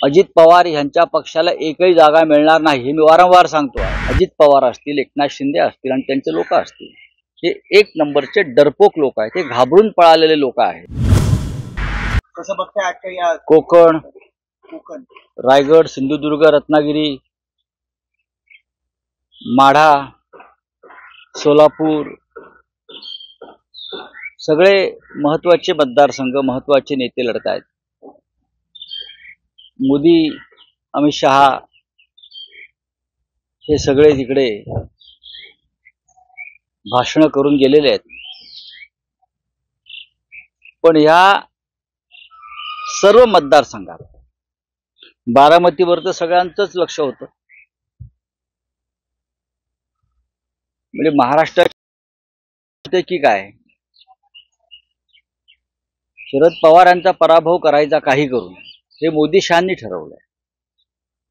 अजित पवार यांच्या पक्षाला एकही जागा मिळणार नाही हे मी वारंवार सांगतो आहे। अजित पवार असतील, एकनाथ शिंदे असतील आणि त्यांचे लोक असतील, हे एक नंबरचे डरपोक लोक आहेत, ते घाबरून पळालेले लोक आहेत। कसं बघताय आजच्या या कोकण, रायगड, सिंधुदुर्ग, रत्नागिरी, माढा, सोलापूर सगळे महत्वाचे मतदारसंघ, महत्वाचे नेते लढत आहेत। मोदी, अमित शहा हे सगळे तिकडे भाषण करून गेलेले आहेत। पण या सर्व मतदारसंघात बारामतीवर तर सगळ्यांचंच लक्ष होतं। म्हणजे महाराष्ट्रात की काय शरद पवार यांचा पराभव करायचा काही करून हे मोदी शहांनी ठरवलंय।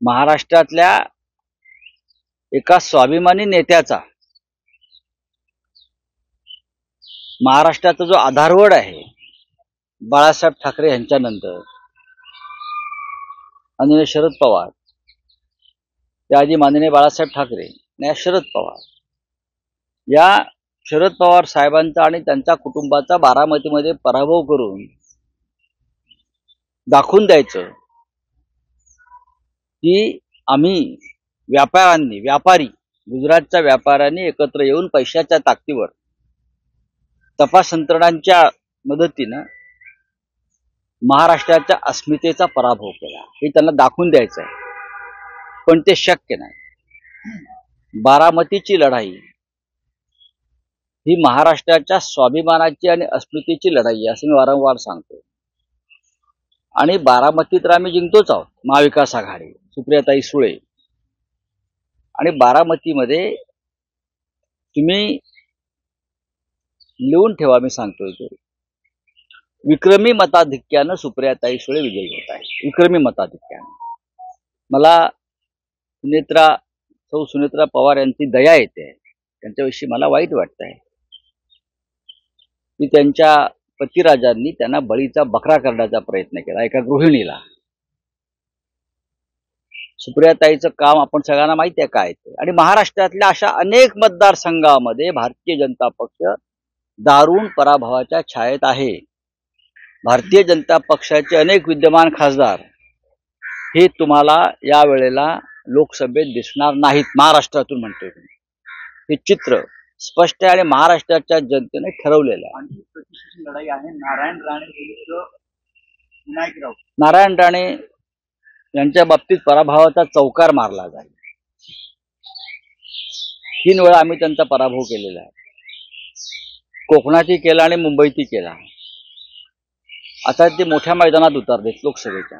महाराष्ट्रातल्या एका स्वाभिमानी नेत्याचा, महाराष्ट्राचा जो आधारवड आहे बाळासाहेब ठाकरे यांच्यानंतर आणि शरद पवार, त्याआधी माननीय बाळासाहेब ठाकरे आणि शरद पवार, या शरद पवार साहेबांचा आणि त्यांच्या कुटुंबाचा बारामतीमध्ये पराभव करून दाखवून द्यायचं की आम्ही व्यापारी गुजरातच्या व्यापाऱ्यांनी एकत्र येऊन पैशाच्या ताकदीवर तपास यंत्रणांच्या मदतीनं महाराष्ट्राच्या अस्मितेचा पराभव केला हे त्यांना दाखवून द्यायचं आहे। पण ते शक्य नाही। बारामतीची लढाई ही महाराष्ट्राच्या स्वाभिमानाची आणि अस्मितेची लढाई आहे असं मी वारंवार सांगतो। आणि बारामतीत तर आम्ही जिंकतोच आहोत, महाविकास आघाडी, सुप्रियाताई सुळे। आणि बारामतीमध्ये तुम्ही लिहून ठेवा, मी सांगतोय ते विक्रमी मताधिक्यानं सुप्रियाताई सुळे विजयी होत आहे, विक्रमी मताधिक्यानं। मला सौ सुनेत्रा पवार यांची दया येते, त्यांच्याविषयी मला वाईट वाटतंय की त्यांच्या पतिराजांनी त्यांना बळीचा बकरा करण्याचा प्रयत्न केला एका गृहिणीला। सुप्रियाताईचं काम आपण सगळ्यांना माहिती आहे काय ते। आणि महाराष्ट्रातल्या अशा अनेक मतदारसंघामध्ये भारतीय जनता पक्ष दारुण पराभवाच्या छायेत आहे। भारतीय जनता पक्षाचे अनेक विद्यमान खासदार हे तुम्हाला या वेळेला लोकसभेत दिसणार नाहीत। महाराष्ट्रातून म्हणतोय हे चित्र स्पष्ट आहे आणि महाराष्ट्राच्या जनतेने ठरवलेलं आहे। आणि लढाई आहे नारायण राणे विरुद्ध विनायक राऊत। नारायण राणे यांच्या बाबतीत पराभवाचा चौकार मारला जाईल। 3 वेळा आम्ही त्यांचा पराभव केलेला आहे। कोकणातही केला आणि मुंबईतही केला। आता ते मोठ्या मैदानात उतरलेत लोकसभेच्या।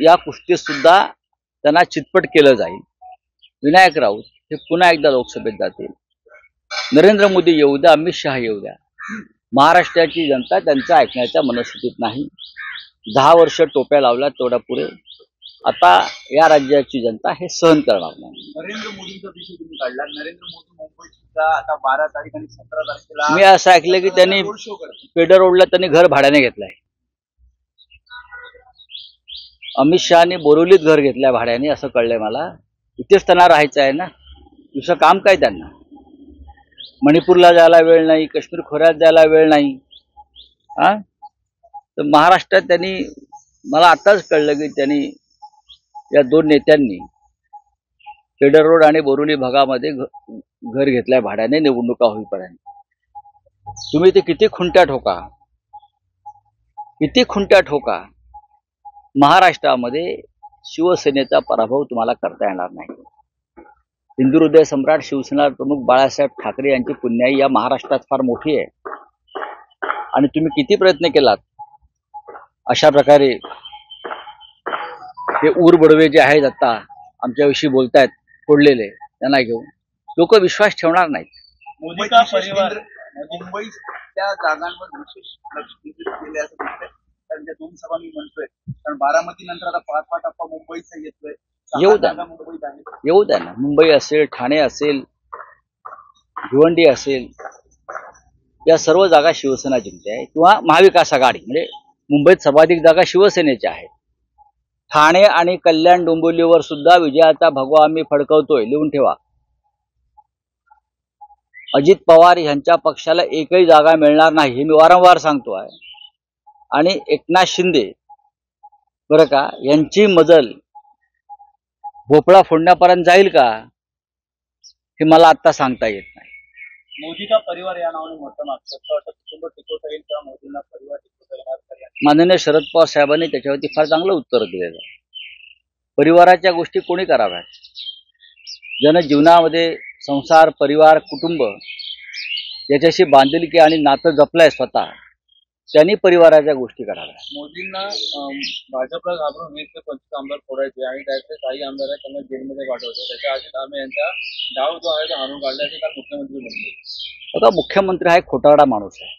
या कुस्तीत सुद्धा त्यांना चितपट केलं जाईल। विनायक राऊत हे पुन्हा एकदा लोकसभेत जातील। नरेंद्र मोदी येऊ द्या, अमित शहा येऊ द्या, महाराष्ट्राची जनता त्यांचं ऐकण्याच्या मनस्थितीत नाही। 10 वर्ष टोप्या लावल्या तेवढा पुरे। आता या राज्याची जनता हे सहन करणार नाही। नरेंद्र मोदींचा विषय तुम्ही काढला। नरेंद्र मोदी मुंबईत सुद्धा आता 12 तारीख आणि 17 तारखेला मी असं ऐकलं की त्यांनी पेडर रोडला त्यांनी घर भाड्याने घेतलंय। अमित शहानी बोरिवलीत घर घेतलंय भाड्याने असं कळलंय मला। इथेच त्यांना राहायचं आहे ना, दुसरं काम काय त्यांना? मणिपूरला जायला वेळ नाही, काश्मीर खोऱ्यात जायला वेळ नाही। तर महाराष्ट्रात त्यांनी, मला आताच कळलं की त्यांनी या 2 नेत्यांनी पेडर रोड आणि बोरिवली भागामध्ये घर घेतलंय भाड्याने निवडणुका होईपर्यंत। तुम्ही ते किती खुंट्या ठोका, महाराष्ट्रामध्ये शिवसेनेचा पराभव तुम्हाला करता येणार नाही। हिंदू हृदय सम्राट शिवसेना प्रमुख बाळासाहेब ठाकरे यांची पुण्याई या महाराष्ट्रात फार मोठी आहे। आणि तुम्ही किती प्रयत्न केलात अशा प्रकारे हे बडवे जे आहेत आता आमच्याविषयी बोलतायत फोडलेले, त्यांना घेऊन लोक विश्वास ठेवणार नाहीत। मोदीचा परिवार मुंबई त्या जागांवर विशेष लक्ष केंद्रित केले असं दिसतंय। त्यांच्या 2 सभा मी म्हणतोय, कारण बारामती नंतर आता 5वा टप्पा मुंबईचा येतोय। येऊ द्या ना, मुंबई असेल, ठाणे असेल, भिवंडी असेल, या सर्व जागा शिवसेना जिंकते आहे किंवा महाविकास आघाडी, म्हणजे मुंबईत सर्वाधिक जागा शिवसेनेच्या आहेत। ठाणे आणि कल्याण डोंबिवलीवर सुद्धा विजयाचा भगवा आम्ही फडकवतोय, लिहून ठेवा. अजित पवार यांच्या पक्षाला एकही जागा मिळणार नाही हे मी वारंवार सांगतो आहे. आणि एकनाथ शिंदे बरं का यांची मजल भोपळा फोडण्यापर्यंत जाईल का हे मला आता सांगता येत नाही. मोदी का परिवार या नावाने मोठं मागतं कुटुंब टिकवता येईल का मोदींना परिवार टिकवता येणार? माननीय शरद पवार साहेबांनी त्याच्यावरती फार चांगलं उत्तर दिलेलं आहे. परिवाराच्या गोष्टी कोणी कराव्यात? जनजीवनामध्ये संसार, परिवार, कुटुंब याच्याशी बांधिलकी आणि नातं जपलंय स्वतः, त्यांनी परिवाराच्या गोष्टी कराव्या. मोदींना भाजपला घाबरून 20 ते 25 आमदार फोडायचे आणि त्याचे काही आमदार आहेत त्यांना जेलमध्ये पाठवायचे. त्याच्या आधी आम्ही यांचा डाव जो आहे तो हाणून काढला असे काल मुख्यमंत्री म्हणले. बघा, मुख्यमंत्री हा एक खोटारडा माणूस आहे.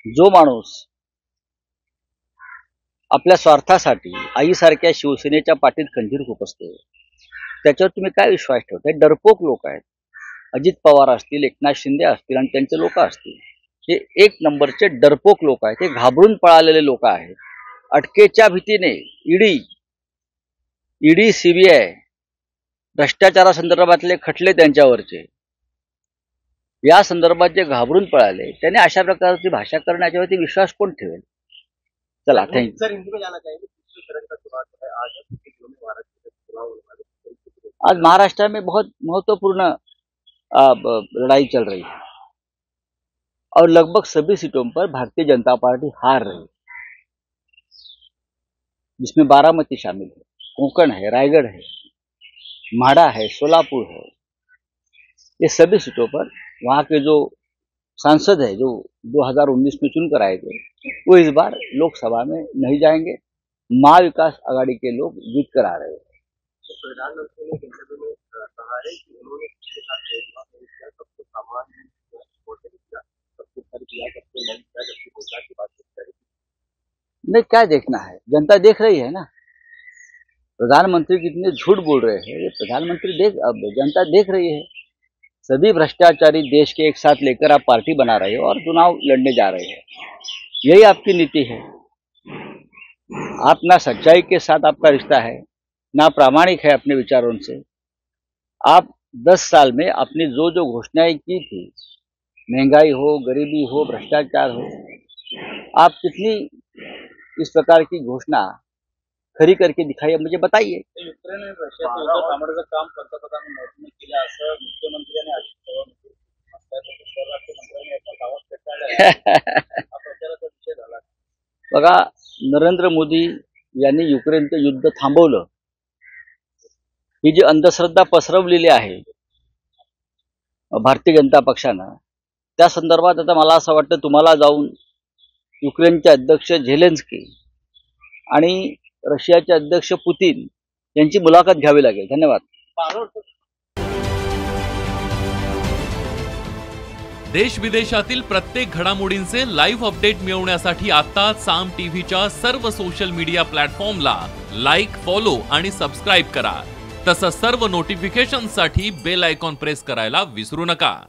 जो माणूस आपल्या स्वार्थासाठी आईसारख्या शिवसेनेच्या पाठीत खंजीर खुपसतो त्याच्यावर तुम्ही काय विश्वास ठेवताय? डरपोक लोक आहेत. अजित पवार असतील, एकनाथ शिंदे असतील आणि त्यांचे लोक असतील, हे एक नंबरचे डरपोक लोक आहेत. हे घाबरून पळालेले लोक आहेत. अटकेच्या भीतीने ईडी सीबीआय भ्रष्टाचारासंदर्भातले खटले त्यांच्यावरचे या संदर्भात जे घाबरून पळाले त्यांनी अशा प्रकारची भाषा करण्याच्यावरती विश्वास कोण ठेवेल? चला, थँक्यू. आज महाराष्ट्र में बहुत महत्वपूर्ण लड़ाई चल रही है और लगभग सभी सीटों पर भारतीय जनता पार्टी हार रही है, जिसमें बारामती शामिल है, कोंकण है, रायगढ़ है, म्हाड़ा है, सोलापुर है. ये सभी सीटों पर वहां के जो सांसद है जो 2019 में चुनकर आए थे वो इस बार लोकसभा में नहीं जाएंगे. मां विकास आघाड़ी के लोग जीत कर आ रहे हैं. प्रधानमंत्री ने इंटरव्यू में कहा है कि उन्होंने किसी के साथ भेदभाव नहीं किया, सबको समान किया, सबको खर्च किया, सबको नहीं किया, जबकि रोजगार की बात करेगी. नहीं, क्या देखना है? जनता देख रही है ना. प्रधानमंत्री कितने झूठ बोल रहे हैं ये जनता देख रही है. सभी भ्रष्टाचारी देश के एक साथ लेकर आप पार्टी बना रहे हो और चुनाव लड़ने जा रहे हो. यही आपकी नीति है. आप ना सच्चाई के साथ आपका रिश्ता है, ना प्रामाणिक है अपने विचारों से. आप 10 साल में अपनी जो जो घोषणाएं की थी, महंगाई हो, गरीबी हो, भ्रष्टाचार हो, आप कितनी इस प्रकार की घोषणा खरी करके दिखाइए, मुझे बताइए. युक्रेन आणि रशियाचं युद्ध थांबवण्याचं काम पंतप्रधान मोदींनी केलं असं मुख्यमंत्री आणि अजित पवार मुख्यमंत्र्यांनी एका गावात पेटाळलं. हा प्रचाराचा विषय झाला. बघा, नरेंद्र मोदी यांनी युक्रेनचं युद्ध थांबवलं. ही जी अंधश्रद्धा पसरवलेली आहे भारतीय जनता पक्षानं, त्या संदर्भात आता मला असं वाटतं तुम्हाला जाऊन युक्रेनचे अध्यक्ष झेलेन्स्की आणि रशियाचे अध्यक्ष पुतीन यांची मुलाखत घ्यावी लागेल. धन्यवाद. देश विदेशातील प्रत्येक घडामोडींचे लाईव्ह अपडेट मिळवण्यासाठी आता साम टीव्हीच्या सर्व सोशल मीडिया प्लॅटफॉर्मला लाईक, फॉलो आणि सबस्क्राईब करा. तसंच सर्व नोटिफिकेशनसाठी बेल आयकॉन प्रेस करायला विसरू नका.